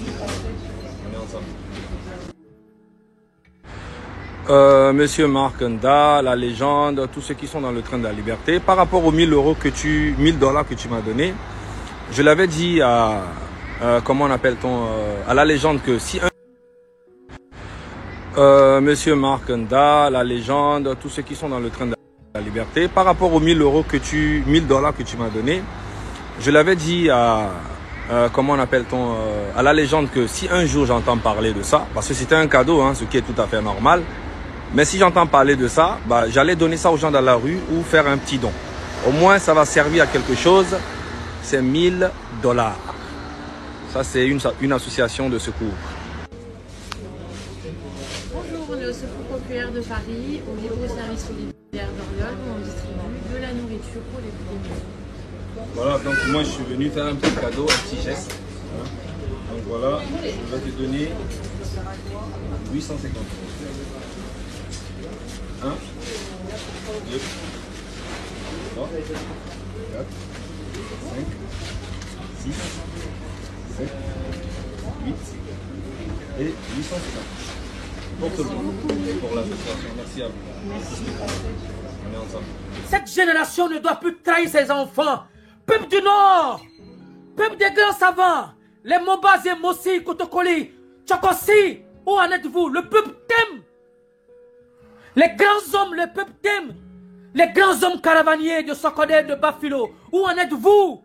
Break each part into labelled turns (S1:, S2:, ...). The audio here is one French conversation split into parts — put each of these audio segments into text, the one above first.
S1: On est ensemble. Monsieur Mark Nda, la légende, tous ceux qui sont dans le train de la liberté, par rapport aux 1000 euros que tu, 1000 dollars que tu m'as donné, je l'avais dit à, comment on appelle-t-on, à la légende que si un... Monsieur Mark Nda, la légende, tous ceux qui sont dans le train de la liberté, par rapport aux 1000 euros que tu, 1000 dollars que tu m'as donné, je l'avais dit à, comment on appelle-t-on, à la légende que si un jour j'entends parler de ça, parce que c'était un cadeau, hein, ce qui est tout à fait normal, mais si j'entends parler de ça, bah, j'allais donner ça aux gens dans la rue ou faire un petit don. Au moins, ça va servir à quelque chose. C'est 1000 dollars. Ça, c'est une association de secours.
S2: Bonjour, on est au Secours Populaire de Paris, au niveau service solidaire d'Oriol, où on distribue de la nourriture pour les plus démunis.
S1: Voilà, donc moi, je suis venu faire un petit cadeau, un petit geste. Donc voilà, je vais te donner 850 euros. 1, 2, 3, 4, 5, 6, 7, 8 et 850. Pour tout le monde, pour l'association. Merci à vous. Merci. On est ensemble.
S3: Cette génération ne doit plus trahir ses enfants. Peuple du Nord, peuple des grands savants, les Mobas et Mossi, Kotokoli, Tchokosi, où en êtes-vous? Le peuple t'aime. Les grands hommes, le peuple t'aime. Les grands hommes caravaniers de Sokodé, de Bafilo, où en êtes-vous?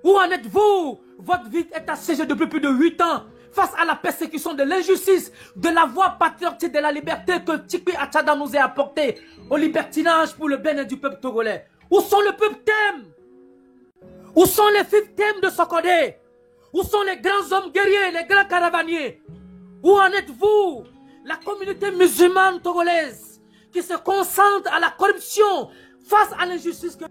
S3: Où en êtes-vous? Votre vie est assiégée depuis plus de 8 ans face à la persécution de l'injustice, de la voie patriotique de la liberté que Tchikwi Achada nous a apportée, au libertinage pour le bien du peuple togolais. Où sont le peuple thème? Où sont les filles thèmes de Sokodé? Où sont les grands hommes guerriers, les grands caravaniers? Où en êtes-vous? La communauté musulmane togolaise qui se concentre à la corruption face à l'injustice que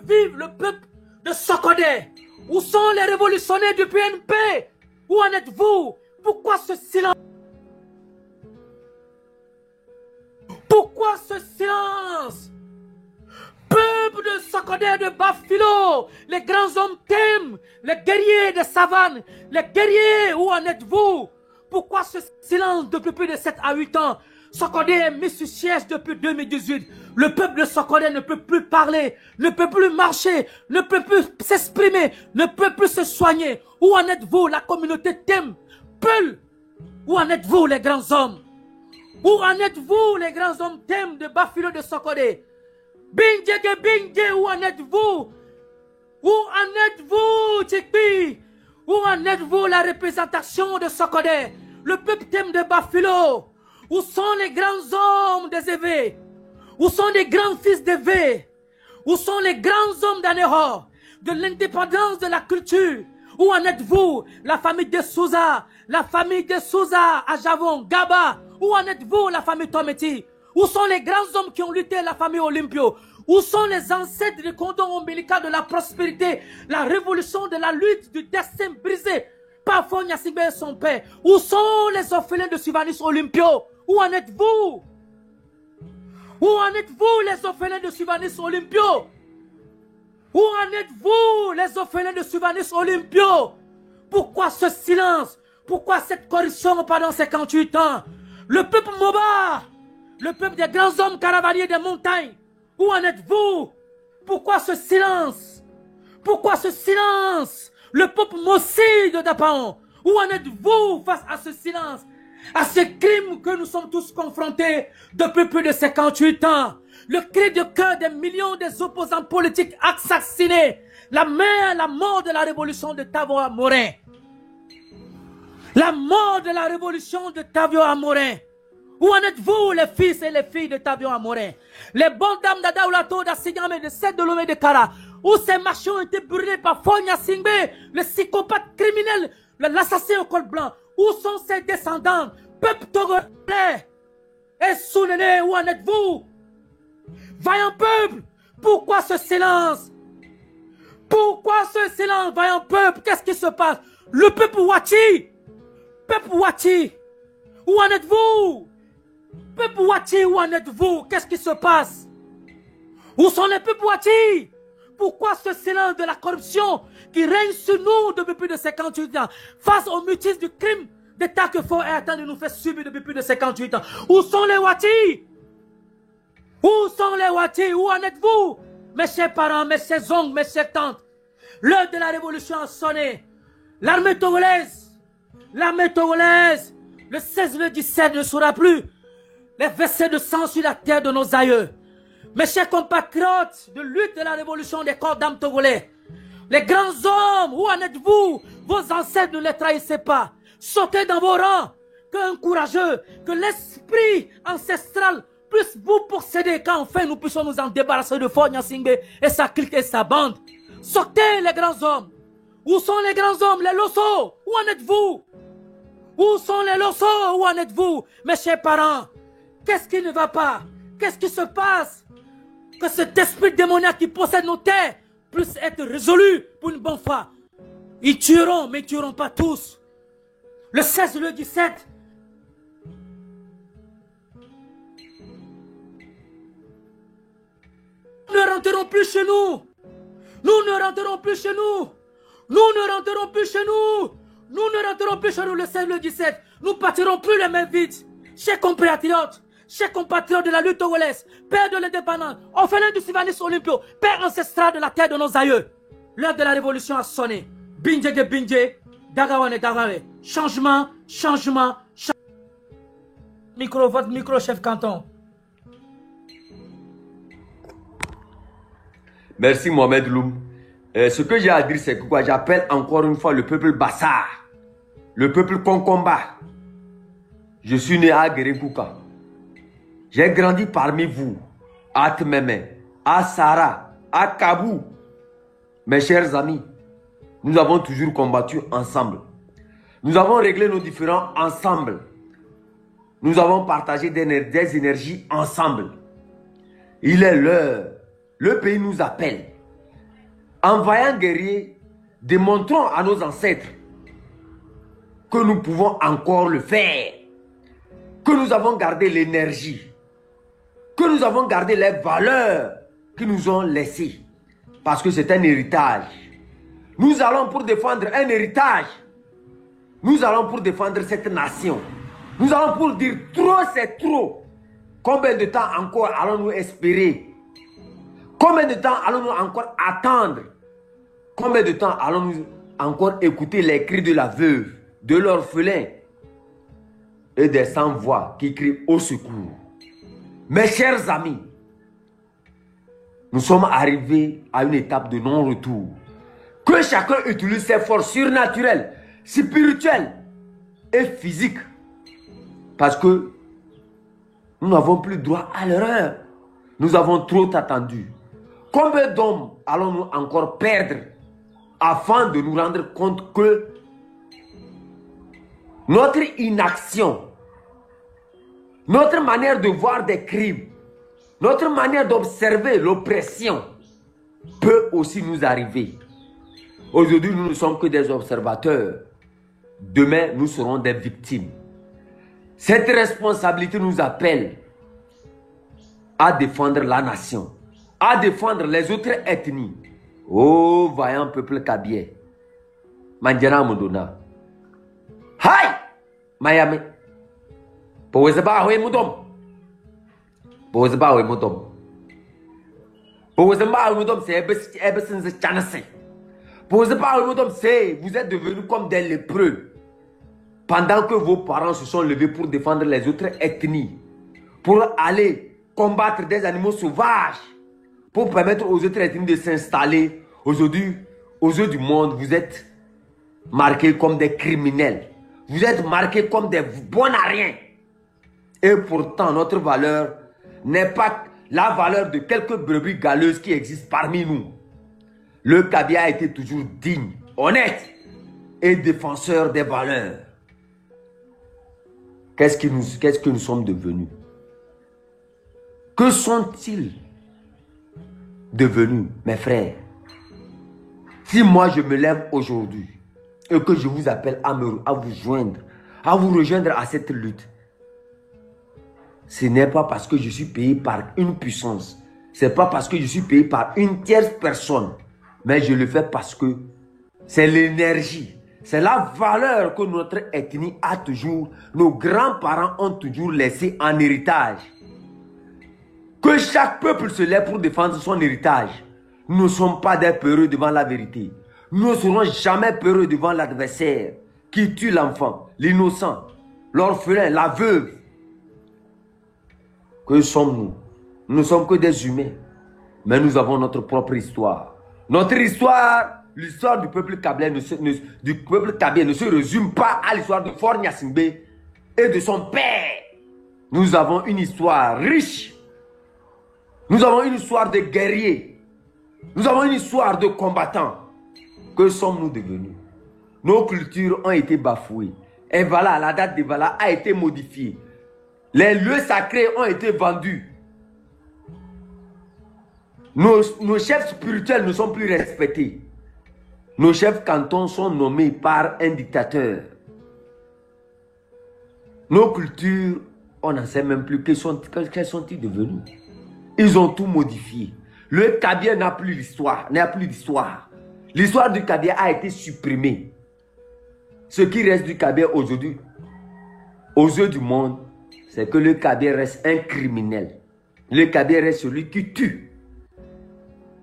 S3: vive le peuple de Sokodé. Où sont les révolutionnaires du PNP? Où en êtes-vous? Pourquoi ce silence? Pourquoi ce silence? Peuple de Sokodé, de Bafilo, les grands hommes thèmes, les guerriers de savane, les guerriers, où en êtes-vous? Pourquoi ce silence depuis plus de 7 à 8 ans? Sokodé est mis sur siège depuis 2018. Le peuple de Sokodé ne peut plus parler, ne peut plus marcher, ne peut plus s'exprimer, ne peut plus se soigner. Où en êtes-vous, la communauté thème? Peul, où en êtes-vous, les grands hommes? Où en êtes-vous, les grands hommes thèmes de Bafilo de Sokodé? Bindjege Bindje, où en êtes-vous? Où en êtes-vous, Tchikwi? Où en êtes-vous, la représentation de Sokodé? Le peuple thème de Bafilo? Où sont les grands hommes des Évé? Où sont les grands fils d'Évé? Où sont les grands hommes d'Anéro? De l'indépendance de la culture? Où en êtes-vous, la famille de Souza? La famille de Souza à Javon, Gaba? Où en êtes-vous, la famille Tometi? Où sont les grands hommes qui ont lutté, la famille Olympio? Où sont les ancêtres du cordon ombilical de la prospérité, la révolution de la lutte, du destin brisé par Fonia Sigbe et son père? Où sont les orphelins de Suvanis Olympio? Où en êtes-vous? Où en êtes-vous, les orphelins de Suvanis Olympio? Où en êtes-vous, les orphelins de Suvanis Olympio? Pourquoi ce silence? Pourquoi cette corruption pendant 58 ans? Le peuple Moba, le peuple des grands hommes caravaniers des montagnes, où en êtes-vous? Pourquoi ce silence? Pourquoi ce silence? Le peuple Mossi de Dapaon, où en êtes-vous face à ce silence? À ce crime que nous sommes tous confrontés depuis plus de 58 ans. Le cri de cœur des millions des opposants politiques assassinés. La mort de la révolution de Tavio Amorin. La mort de la révolution de Tavio Amorin. Où en êtes-vous, les fils et les filles de Tavio Amorin? Les bonnes dames d'Adaoulato, d'Assigame et de Sède de Lomé de Kara. Où ces machins ont été brûlés par Fonia Singbe, le psychopathe criminel, l'assassin au col blanc. Où sont ses descendants? Peuple togolais et Sounéné, où en êtes-vous? Vaillant peuple, pourquoi ce silence? Pourquoi ce silence, vaillant peuple? Qu'est-ce qui se passe? Le peuple Wachi, où en êtes-vous? Peuple Wachi, où en êtes-vous? Qu'est-ce qui se passe? Où sont les peuples Wachi? Pourquoi ce silence de la corruption qui règne sur nous depuis plus de 58 ans, face au mutisme du crime d'État que Fort Ayrton nous fait subir depuis plus de 58 ans? Où sont les Wati? Où sont les Wati? Où en êtes-vous? Mes chers parents, mes chers oncles, mes chères tantes, l'heure de la révolution a sonné. L'armée togolaise, le 16 le 17 ne sera plus les versets de sang sur la terre de nos aïeux. Mes chers compatriotes de lutte de la révolution des corps d'âme togolais, les grands hommes, où en êtes-vous? Vos ancêtres ne les trahissez pas. Sautez dans vos rangs, qu'un courageux, que l'esprit ancestral puisse vous posséder quand enfin nous puissions nous en débarrasser de Fort Gnassingbé et sa clique et sa bande. Sortez les grands hommes. Où sont les grands hommes, les Losso? Où en êtes-vous? Où sont les Losso? Où en êtes-vous? Mes chers parents, qu'est-ce qui ne va pas? Qu'est-ce qui se passe? Que cet esprit démoniaque qui possède nos terres puisse être résolu pour une bonne fois. Ils tueront, mais ils ne tueront pas tous. Le 16 et le 17. Nous ne rentrerons plus chez nous. Nous ne rentrerons plus chez nous. Nous ne rentrerons plus chez nous. Nous ne rentrerons plus chez nous le 16 et le 17. Nous partirons plus les mains vides. Chers compatriotes de la lutte togolaise, père de l'indépendance, orphelin du civilisme olympio, père ancestral de la terre de nos aïeux. L'heure de la révolution a sonné. Binjege binje, dagawane dagawe. Changement. Votre micro, chef canton.
S4: Merci Mohamed Loum. Ce que j'ai à dire, c'est que quoi, j'appelle encore une fois le peuple Bassar, le peuple Konkomba. Je suis né à Guérékouka. J'ai grandi parmi vous, à Tmeme, à Sara, à Kabou. Mes chers amis, nous avons toujours combattu ensemble. Nous avons réglé nos différends ensemble. Nous avons partagé des énergies ensemble. Il est l'heure. Le pays nous appelle. En vaillant guerrier, démontrons à nos ancêtres que nous pouvons encore le faire. Que nous avons gardé l'énergie. Que nous avons gardé les valeurs qu'ils nous ont laissées. Parce que c'est un héritage. Nous allons pour défendre un héritage. Nous allons pour défendre cette nation. Nous allons pour dire trop c'est trop. Combien de temps encore allons-nous espérer? Combien de temps allons-nous encore attendre? Combien de temps allons-nous encore écouter les cris de la veuve, de l'orphelin et des sans-voix qui crient au secours? Mes chers amis, nous sommes arrivés à une étape de non-retour. Que chacun utilise ses forces surnaturelles, spirituelles et physiques. Parce que nous n'avons plus droit à l'erreur. Nous avons trop attendu. Combien d'hommes allons-nous encore perdre afin de nous rendre compte que notre inaction, notre manière de voir des crimes, notre manière d'observer l'oppression peut aussi nous arriver. Aujourd'hui, nous ne sommes que des observateurs. Demain, nous serons des victimes. Cette responsabilité nous appelle à défendre la nation, à défendre les autres ethnies. Oh, vaillant peuple kabie. Mandjana Mudona. Hai! Miami. Powezeba we mudom. Powezeba we mudom. Powezeba we mudom, c'est Ebesenze Chanase. Powezeba we mudom, c'est vous êtes devenus comme des lépreux. Pendant que vos parents se sont levés pour défendre les autres ethnies, pour aller combattre des animaux sauvages, pour permettre aux autres ethnies de s'installer. Aujourd'hui, aux yeux du monde, vous êtes marqués comme des criminels. Vous êtes marqués comme des bons à rien. Et pourtant, notre valeur n'est pas la valeur de quelques brebis galeuses qui existent parmi nous. Le Kabie a été toujours digne, honnête et défenseur des valeurs. Qu'est-ce que nous sommes devenus? Que sont-ils devenus, mes frères? Si moi je me lève aujourd'hui et que je vous appelle à vous joindre, à vous rejoindre à cette lutte, ce n'est pas parce que je suis payé par une puissance. c'est pas parce que je suis payé par une tierce personne, mais je le fais parce que c'est l'énergie, c'est la valeur que notre ethnie a toujours, nos grands-parents ont toujours laissé en héritage. Que chaque peuple se lève pour défendre son héritage. Nous ne sommes pas des peureux devant la vérité. Nous ne serons jamais peureux devant l'adversaire qui tue l'enfant, l'innocent, l'orphelin, la veuve. Que sommes-nous? Nous ne sommes que des humains. Mais nous avons notre propre histoire. Notre histoire, l'histoire du peuple kabyle ne se résume pas à l'histoire de Faure Gnassingbé et de son père. Nous avons une histoire riche. Nous avons une histoire de guerriers. Nous avons une histoire de combattants. Que sommes-nous devenus? Nos cultures ont été bafouées. Et voilà, la date de Vala a été modifiée. Les lieux sacrés ont été vendus. Nos chefs spirituels ne sont plus respectés. Nos chefs cantons sont nommés par un dictateur. Nos cultures, on n'en sait même plus quels sont-ils devenus. Ils ont tout modifié. Le Kabyle n'a plus d'histoire. L'histoire du Kabyle a été supprimée. Ce qui reste du Kabyle aujourd'hui, aux yeux du monde, c'est que le Kabyle reste un criminel. Le Kabyle reste celui qui tue.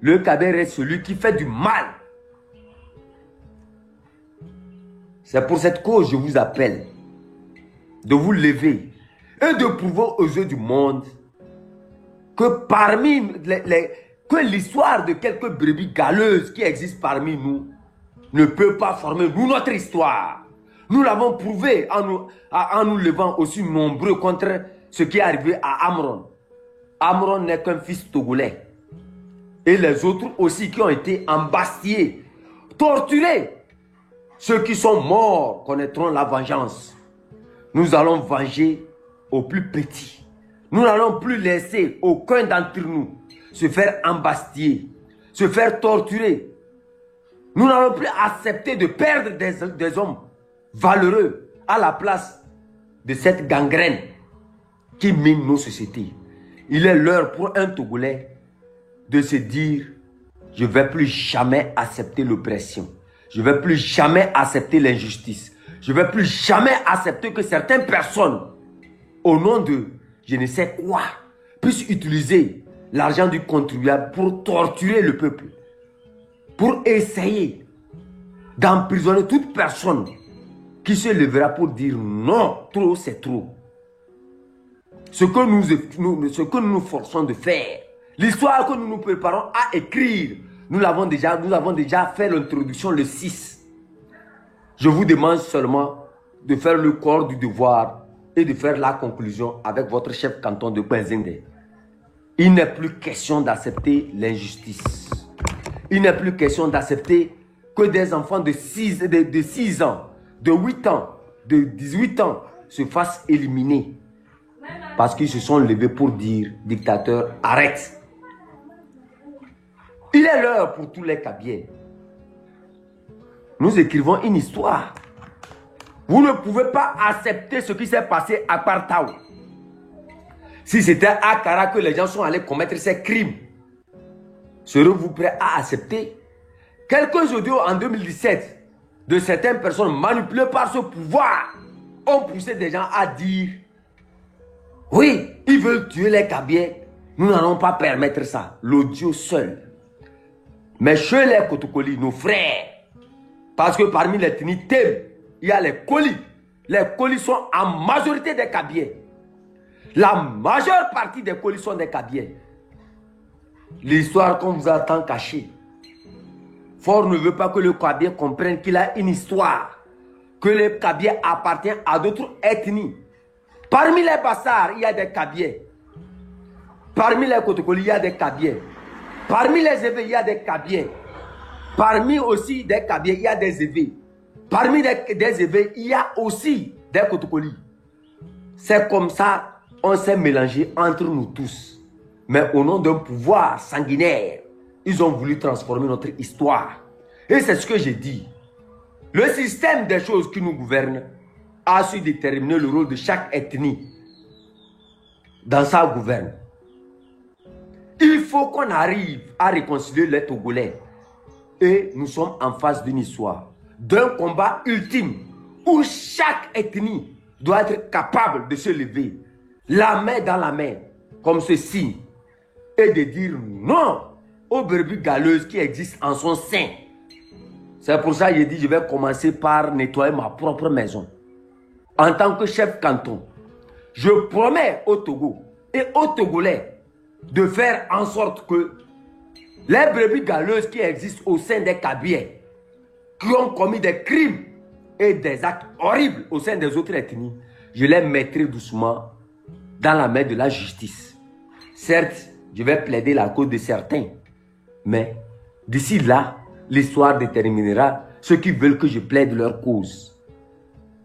S4: Le Kabyle reste celui qui fait du mal. C'est pour cette cause que je vous appelle de vous lever et de prouver aux yeux du monde que parmi que l'histoire de quelques brebis galeuses qui existent parmi nous ne peut pas former notre histoire. Nous l'avons prouvé en nous levant aussi nombreux contre ce qui est arrivé à Amron. Amron n'est qu'un fils togolais. Et les autres aussi qui ont été embastillés, torturés. Ceux qui sont morts connaîtront la vengeance. Nous allons venger aux plus petits. Nous n'allons plus laisser aucun d'entre nous se faire embastiller, se faire torturer. Nous n'allons plus accepter de perdre des hommes valeureux à la place de cette gangrène qui mine nos sociétés. Il est l'heure pour un Togolais de se dire: je ne vais plus jamais accepter l'oppression. Je ne vais plus jamais accepter l'injustice. Je ne vais plus jamais accepter que certaines personnes, au nom de je ne sais quoi, puissent utiliser l'argent du contribuable pour torturer le peuple. Pour essayer d'emprisonner toute personne qui se lèvera pour dire non, trop c'est trop. Ce que nous forçons de faire, l'histoire que nous nous préparons à écrire, nous avons déjà fait l'introduction le 6. Je vous demande seulement de faire le corps du devoir et de faire la conclusion avec votre chef canton de Benzende. Il n'est plus question d'accepter l'injustice. Il n'est plus question d'accepter que des enfants de 6 ans, de 8 ans, de 18 ans se fassent éliminer parce qu'ils se sont levés pour dire dictateur, arrête. Il est l'heure pour tous les Kabyles. Nous écrivons une histoire. Vous ne pouvez pas accepter ce qui s'est passé à Kpartao. Si c'était à Kara que les gens sont allés commettre ces crimes, serez-vous prêts à accepter? Quelques audios en 2017 de certaines personnes manipulées par ce pouvoir ont poussé des gens à dire: oui, ils veulent tuer les Kabyles. Nous n'allons pas permettre ça. L'audio seul. Mais chez les Kotokoli, nos frères, parce que parmi les Tinitem, il y a les Koli. Les Koli sont en majorité des Kabyles. La majeure partie des Koli sont des Kabyles. L'histoire qu'on vous a tant cachée. Faure ne veut pas que le Kabyles comprenne qu'il a une histoire. Que le Kabyles appartient à d'autres ethnies. Parmi les Bassars, il y a des Kabyles. Parmi les Kotokoli, il y a des Kabyles. Parmi les Éveillés, il y a des Kabyles. Parmi aussi des Kabyles, il y a des Éveillés. Parmi des Éveillés, il y a aussi des Kotokoli. C'est comme ça, on s'est mélangé entre nous tous. Mais au nom d'un pouvoir sanguinaire, ils ont voulu transformer notre histoire. Et c'est ce que j'ai dit. Le système des choses qui nous gouverne a su déterminer le rôle de chaque ethnie dans sa gouverne. Il faut qu'on arrive à réconcilier les Togolais. Et nous sommes en face d'une histoire, d'un combat ultime, où chaque ethnie doit être capable de se lever, la main dans la main, comme ceci, et de dire non aux brebis galeuses qui existent en son sein. C'est pour ça que j'ai dit, je vais commencer par nettoyer ma propre maison. En tant que chef canton, je promets au Togo et aux Togolais de faire en sorte que les brebis galeuses qui existent au sein des Kabyles, qui ont commis des crimes et des actes horribles au sein des autres ethnies, je les mettrai doucement dans la main de la justice. Certes, je vais plaider la cause de certains, mais d'ici là, l'histoire déterminera ceux qui veulent que je plaide leur cause.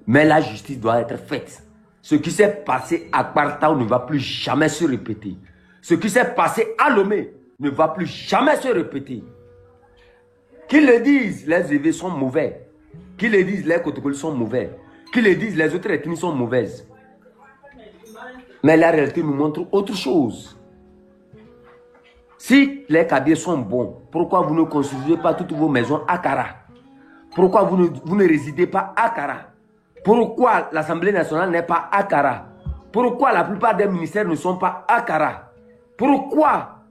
S4: Mais la justice doit être faite. Ce qui s'est passé à Kpartao ne va plus jamais se répéter. Ce qui s'est passé à Lomé ne va plus jamais se répéter. Qu'ils le disent, les Évé sont mauvais. Qu'ils le disent, les Kotokoli sont mauvais. Qu'ils le disent, les autres ethnies sont mauvaises. Mais la réalité nous montre autre chose. Si les Kabyles sont bons, pourquoi vous ne construisez pas toutes vos maisons à Kara? Pourquoi vous ne résidez pas à Kara? Pourquoi l'Assemblée nationale n'est pas à Kara? Pourquoi la plupart des ministères ne sont pas à Kara? Pourquoi?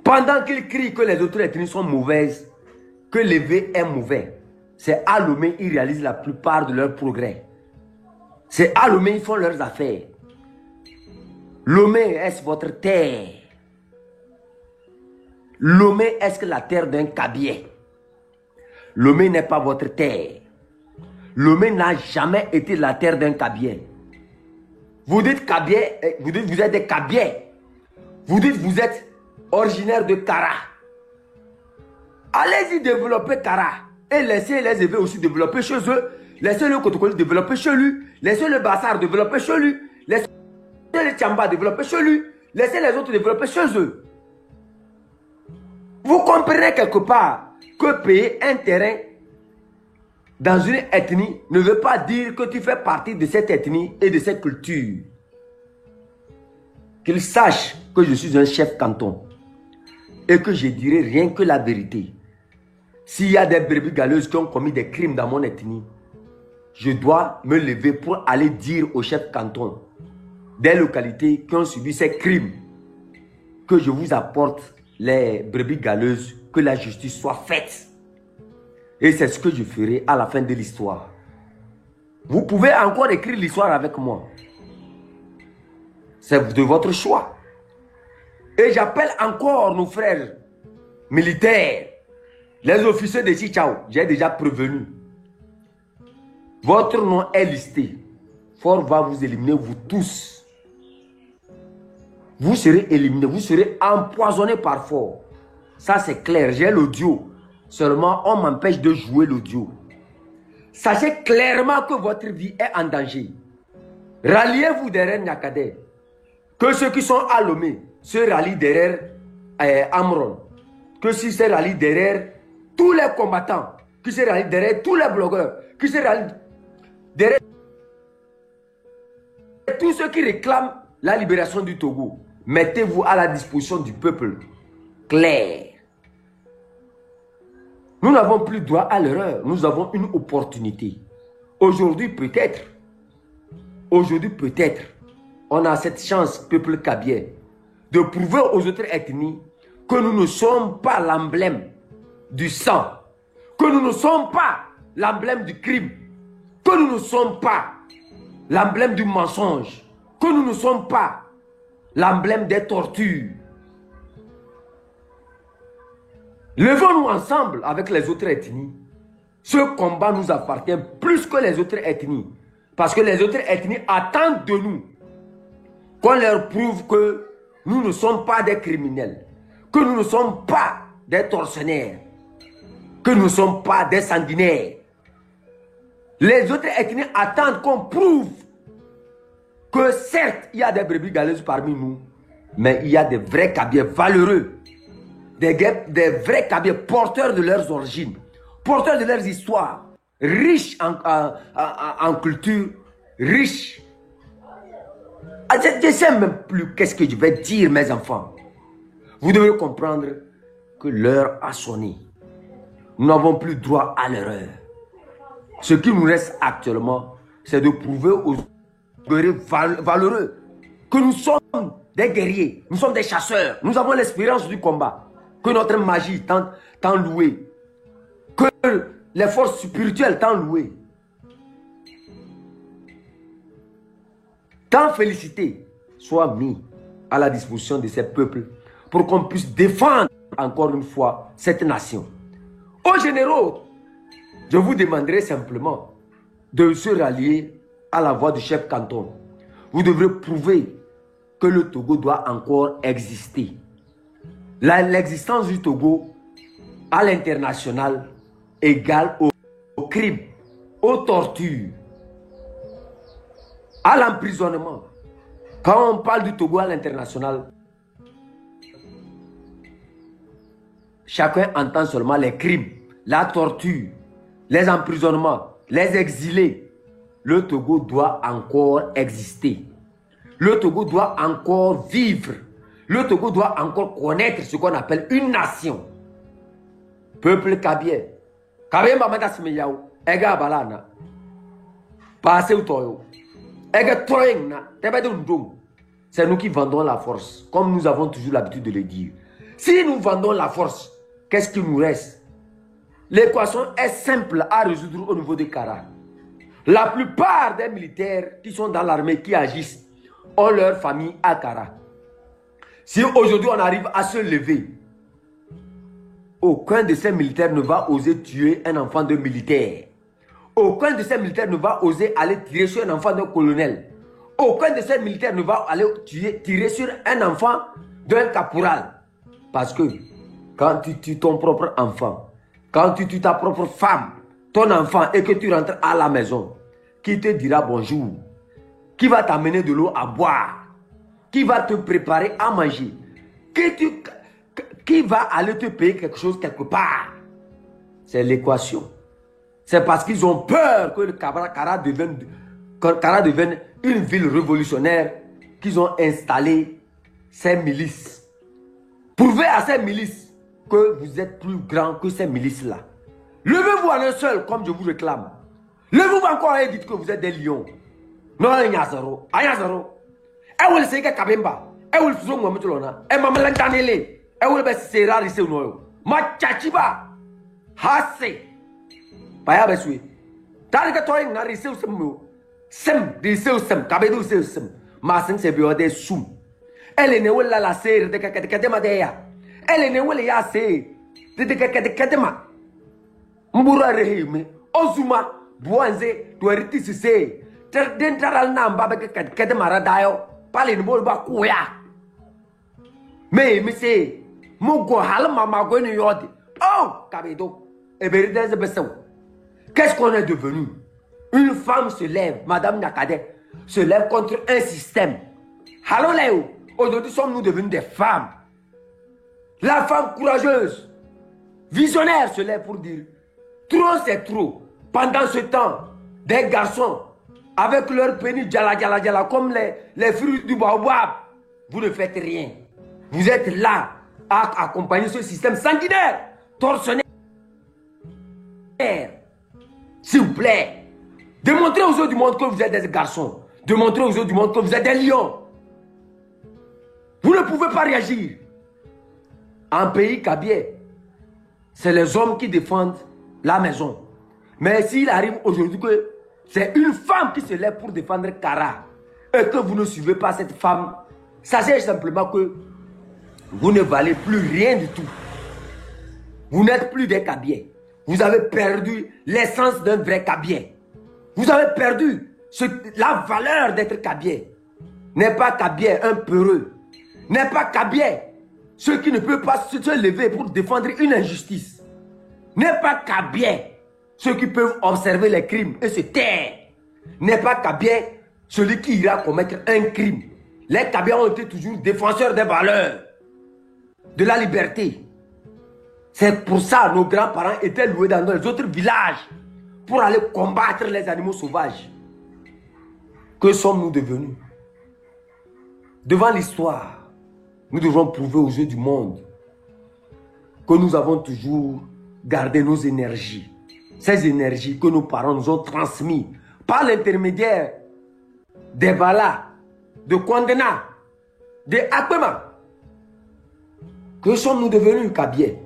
S4: Pendant qu'ils crient que les autres ethnies sont mauvaises, que l'évé est mauvais, c'est à Lomé ils réalisent la plupart de leurs progrès. C'est à Lomé ils font leurs affaires. Lomé, est-ce votre terre? Lomé, est-ce que la terre d'un Kabye? Lomé n'est pas votre terre. Lomé n'a jamais été la terre d'un Kabye. Vous dites Kabye, vous dites vous êtes des Kabyes. Vous dites vous êtes originaire de Kara. Allez-y développer Kara. Et laissez les Évé aussi développer chez eux. Laissez le Kotokoli développer chez lui. Laissez le Bassar développer chez lui. Laissez les Tchamba développer chez lui. Laissez les autres développer chez eux. Vous comprenez quelque part que payer un terrain dans une ethnie ne veut pas dire que tu fais partie de cette ethnie et de cette culture. Qu'ils sachent que je suis un chef canton et que je dirai rien que la vérité. S'il y a des brebis galeuses qui ont commis des crimes dans mon ethnie, je dois me lever pour aller dire au chef canton des localités qui ont subi ces crimes que je vous apporte les brebis galeuses, que la justice soit faite. Et c'est ce que je ferai à la fin de l'histoire. Vous pouvez encore écrire l'histoire avec moi. C'est de votre choix. Et j'appelle encore nos frères militaires, les officiers de Chichao. J'ai déjà prévenu. Votre nom est listé. Fort va vous éliminer, vous tous. Vous serez éliminés, vous serez empoisonnés par Fort. Ça c'est clair, j'ai l'audio. Seulement, on m'empêche de jouer l'audio. Sachez clairement que votre vie est en danger. Ralliez-vous derrière Nyakadé. Que ceux qui sont à Lomé se rallient derrière Amron. Que ceux qui se rallient derrière tous les combattants. Qui se rallient derrière tous les blogueurs. Qui se rallient derrière tous ceux qui réclament la libération du Togo. Mettez-vous à la disposition du peuple. Clair. Nous n'avons plus droit à l'erreur. Nous avons une opportunité. Aujourd'hui, peut-être, on a cette chance, peuple Kabye, de prouver aux autres ethnies que nous ne sommes pas l'emblème du sang, que nous ne sommes pas l'emblème du crime, que nous ne sommes pas l'emblème du mensonge, que nous ne sommes pas l'emblème des tortures. Levons-nous ensemble avec les autres ethnies. Ce combat nous appartient plus que les autres ethnies. Parce que les autres ethnies attendent de nous qu'on leur prouve que nous ne sommes pas des criminels, que nous ne sommes pas des tortionnaires, que nous ne sommes pas des sanguinaires. Les autres ethnies attendent qu'on prouve que certes, il y a des brebis galeuses parmi nous, mais il y a des vrais Kabyes valeureux, des vrais Kabyes porteurs de leurs origines, porteurs de leurs histoires, riches en culture, riches Je ne sais même plus qu'est-ce que je vais dire, mes enfants. Vous devez comprendre que l'heure a sonné. Nous n'avons plus droit à l'erreur. Ce qui nous reste actuellement, c'est de prouver aux guerriers valeureux que nous sommes des guerriers, nous sommes des chasseurs, nous avons l'expérience du combat, que notre magie tant louée, que les forces spirituelles tant louées, tant félicitées, soient mis à la disposition de ces peuples pour qu'on puisse défendre encore une fois cette nation. Aux généraux, je vous demanderai simplement de se rallier à la voix du chef canton. Vous devrez prouver que le Togo doit encore exister. L'existence du Togo à l'international égale au crime, aux tortures, à l'emprisonnement. Quand on parle du Togo à l'international, chacun entend seulement les crimes, la torture, les emprisonnements, les exilés. Le Togo doit encore exister. Le Togo doit encore vivre. Le Togo doit encore connaître ce qu'on appelle une nation. Peuple kabien. Kabien mamada smeyaou. Ega balana. Passez au toyo. Ega toyeng na. C'est nous qui vendons la force. Comme nous avons toujours l'habitude de le dire. Si nous vendons la force, qu'est-ce qui nous reste? L'équation est simple à résoudre au niveau des Kara. La plupart des militaires qui sont dans l'armée, qui agissent, ont leur famille à Kara. Si aujourd'hui on arrive à se lever, aucun de ces militaires ne va oser tuer un enfant de militaire. Aucun de ces militaires ne va oser aller tirer sur un enfant de colonel. Aucun de ces militaires ne va aller tirer sur un enfant d'un caporal. Parce que quand tu tues ton propre enfant, quand tu tues ta propre femme, ton enfant, et que tu rentres à la maison, qui te dira bonjour? Qui va t'amener de l'eau à boire? Qui va te préparer à manger? Qui va aller te payer quelque chose quelque part? C'est l'équation. C'est parce qu'ils ont peur que le Kara devienne une ville révolutionnaire qu'ils ont installé ces milices. Prouvez à ces milices que vous êtes plus grand que ces milices-là. Levez-vous à un seul, comme je vous réclame. Levez-vous encore et dites que vous êtes des lions. Non, il y a zéro. Il y a zéro. Et vous le savez que Kabemba. Et vous le savez que Mouamoutolona. Et maman l'entendez. Et vous le savez que c'est rare ici ou non. Ma tchachiba. Hasse. Paya besui. T'as dit que toi, il y a ici ou sem. Ici ou sem. Kabedou ici ou sem. Ma sing se bio des soum. Elle est née où la serre de Kadema deya. Elle est née où la serre de Kadema. Mbura rehime. Ozuma. Buanze. Tueriti sise. Dentral namba beke Kadema radayo. Pali ni bol ba kuya. Mais c'est. Mugo halma magoni yodi. Oh, Kabedo. Et Beridez Bessou. Qu'est-ce qu'on est devenu? Une femme se lève, Madame Nakade, se lève contre un système. Allons Léo. Aujourd'hui, sommes-nous devenus des femmes? La femme courageuse, visionnaire se lève pour dire trop c'est trop. Pendant ce temps, des garçons avec leur pénis djala comme les fruits du baobab, vous ne faites rien. Vous êtes là à accompagner ce système sanguinaire, tortionnaire. S'il vous plaît, démontrez aux autres du monde que vous êtes des garçons. Démontrez aux autres du monde que vous êtes des lions. Vous ne pouvez pas réagir. En pays kabien, c'est les hommes qui défendent la maison. Mais s'il arrive aujourd'hui que c'est une femme qui se lève pour défendre Kara et que vous ne suivez pas cette femme, sachez simplement que vous ne valez plus rien du tout. Vous n'êtes plus des Kabiens. Vous avez perdu l'essence d'un vrai Kabien. Vous avez perdu la valeur d'être Kabien. N'est pas Kabien un peureux. N'est pas Kabien ceux qui ne peuvent pas se lever pour défendre une injustice. N'est pas Kabien ceux qui peuvent observer les crimes et se taire. N'est pas Kabien celui qui ira commettre un crime. Les Kabiens ont été toujours défenseurs des valeurs, de la liberté. C'est pour ça que nos grands-parents étaient loués dans les autres villages pour aller combattre les animaux sauvages. Que sommes-nous devenus? Devant l'histoire, nous devons prouver aux yeux du monde que nous avons toujours gardé nos énergies. Ces énergies que nos parents nous ont transmises par l'intermédiaire des Vala, de Kwandena, de Akpema. Que sommes-nous devenus, Kabyé?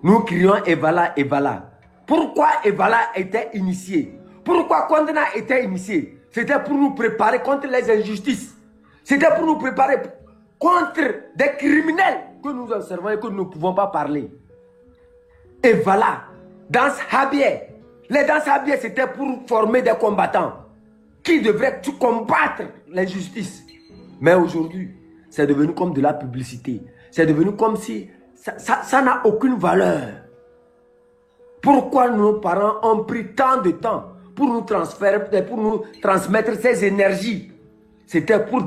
S4: Nous crions Evala, Evala. Pourquoi Evala était initié? Pourquoi Kwandena était initié? C'était pour nous préparer contre les injustices. C'était pour nous préparer contre des criminels que nous observons et que nous ne pouvons pas parler. Evala, danse Habié. Les danses Habié, c'était pour former des combattants qui devraient combattre l'injustice. Mais aujourd'hui, c'est devenu comme de la publicité. C'est devenu comme si ça n'a aucune valeur. Pourquoi nos parents ont pris tant de temps pour nous transmettre ces énergies? C'était pour